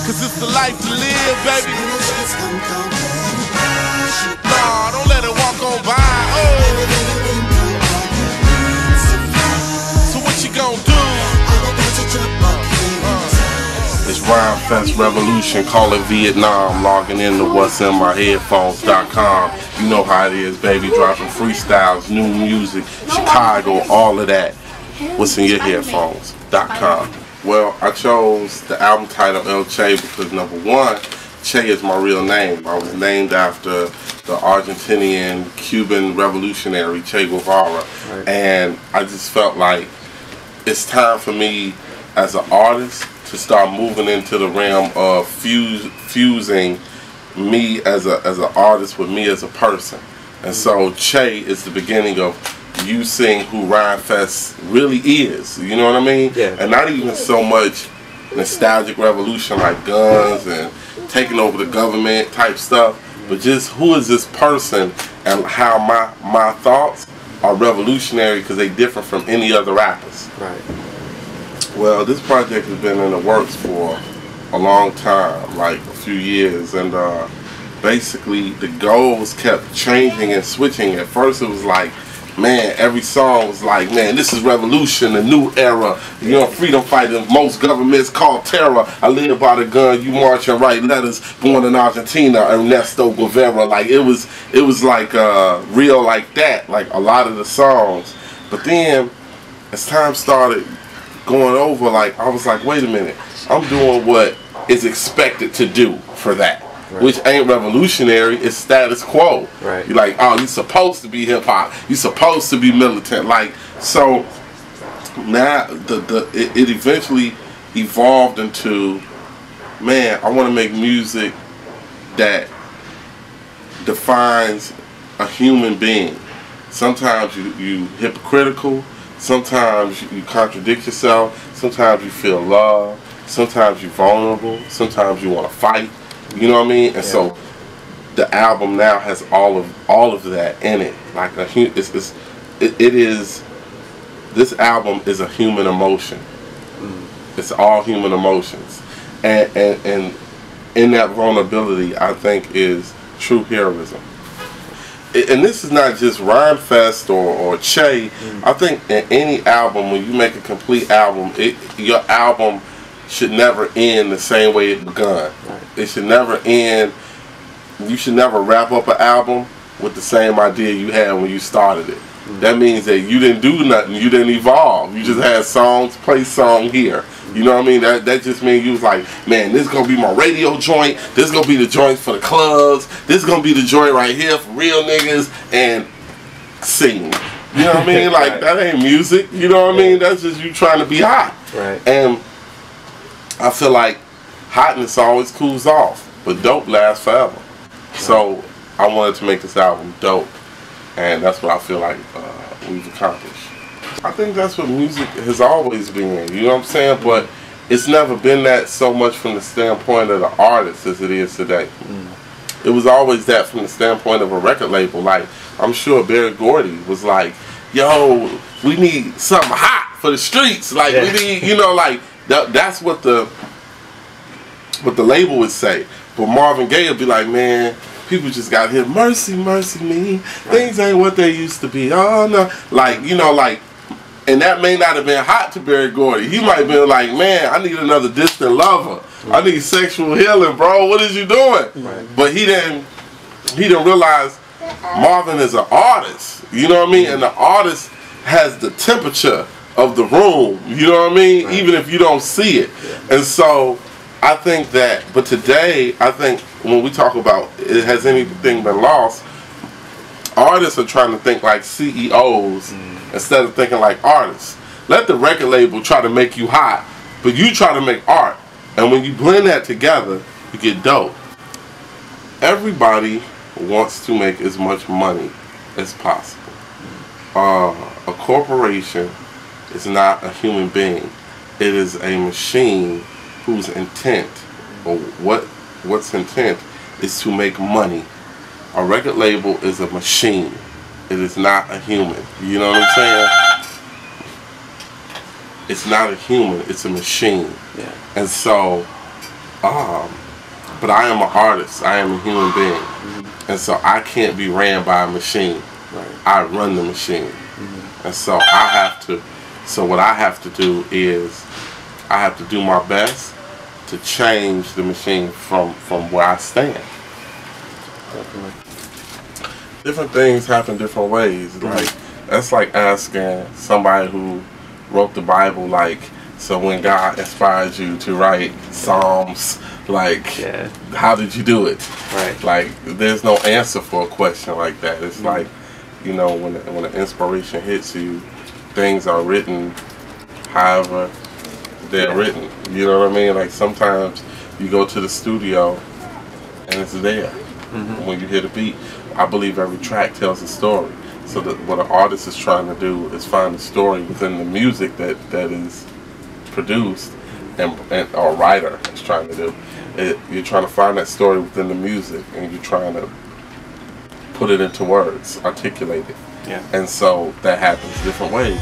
Cause it's the life to live, baby. Nah, don't let it walk on by. Oh. So what you gonna do? It's Rhymefest Revolution, call it Vietnam, logging in to What'sInMyHeadphones.com. You know how it is, baby, dropping freestyles, new music, Chicago, all of that. What'sInYourHeadphones.com. Well, I chose the album title El Che because number one, Che is my real name. I was named after the Argentinian Cuban revolutionary Che Guevara. Right. And I just felt like it's time for me as an artist to start moving into the realm of fusing me as an artist with me as a person. And so Che is the beginning of you seeing who Rhymefest really is. You know what I mean? Yeah. And not even so much nostalgic revolution like guns and taking over the government type stuff, but just who is this person and how my thoughts are revolutionary because they differ from any other rappers. Right. Well, this project has been in the works for a long time, like a few years, and basically the goals kept changing and switching. At first it was like, man, every song was like, man, this is revolution, a new era, you know, freedom fighting, most governments call terror, I live by the gun, you march and write letters, born in Argentina, Ernesto Guevara. Like it was like real like that, like a lot of the songs. But then as time started going over, like I was like, wait a minute, I'm doing what is expected to do for that. Right. Which ain't revolutionary, it's status quo. Right. You're like, oh, you're supposed to be hip-hop, you're supposed to be militant. Like, so now it eventually evolved into, man, I want to make music that defines a human being. Sometimes you hypocritical, sometimes you contradict yourself, sometimes you feel love, sometimes you're vulnerable, sometimes you want to fight. You know what I mean? And so the album now has all of that in it. Like this album is a human emotion. It's all human emotions, and in that vulnerability, I think is true heroism. And this is not just Rhymefest or Che. I think in any album, when you make a complete album, your album should never end the same way it begun. Right. It should never end. You should never wrap up an album with the same idea you had when you started it. That means that you didn't do nothing. You didn't evolve. You just had songs, play song here. You know what I mean? That just means you was like, man, this is gonna be my radio joint. This is gonna be the joint for the clubs. This is gonna be the joint right here for real niggas and sing. You know what I mean? Like that ain't music. You know what I mean? That's just you trying to be hot. Right. And I feel like hotness always cools off, but dope lasts forever. So I wanted to make this album dope, and that's what I feel like we've accomplished. I think that's what music has always been, you know what I'm saying? But it's never been that so much from the standpoint of the artist as it is today. It was always that from the standpoint of a record label. Like, I'm sure Barry Gordy was like, yo, we need something hot for the streets. Like, we need, you know, like, that's what the label would say. But Marvin Gaye would be like, man, people just got here, mercy, mercy me. Things ain't what they used to be. Oh, no. Like, you know, like, and that may not have been hot to Barry Gordy. He might have been like, man, I need another distant lover. I need sexual healing, bro. What is you doing? But he didn't realize Marvin is an artist. You know what I mean? And the artist has the temperature of the room. You know what I mean? Even if you don't see it. And so I think that, but today, I think when we talk about has anything been lost, artists are trying to think like CEOs instead of thinking like artists. Let the record label try to make you hot, but you try to make art. And when you blend that together, you get dope. Everybody wants to make as much money as possible. A corporation is not a human being. It is a machine whose intent, or what's intent, is to make money. A record label is a machine. It is not a human. You know what I'm saying? it's not a human, it's a machine. Yeah. And so, but I am an artist, I am a human being. And so I can't be ran by a machine. Right. I run the machine. And so what I have to do is, I have to do my best to change the machine from where I stand. Definitely. Different things happen different ways. Like, that's like asking somebody who wrote the Bible, like, so when God inspires you to write Psalms, like, how did you do it? Right. Like, there's no answer for a question like that. It's like, you know, when an inspiration hits you, things are written however they're written. You know what I mean? Like, sometimes you go to the studio and it's there. When you hear the beat, I believe every track tells a story. So that what an artist is trying to do is find a story within the music that is produced, and or a writer is trying to do. You're trying to find that story within the music, and you're trying to put it into words, articulate it. Yeah. And so that happens different ways.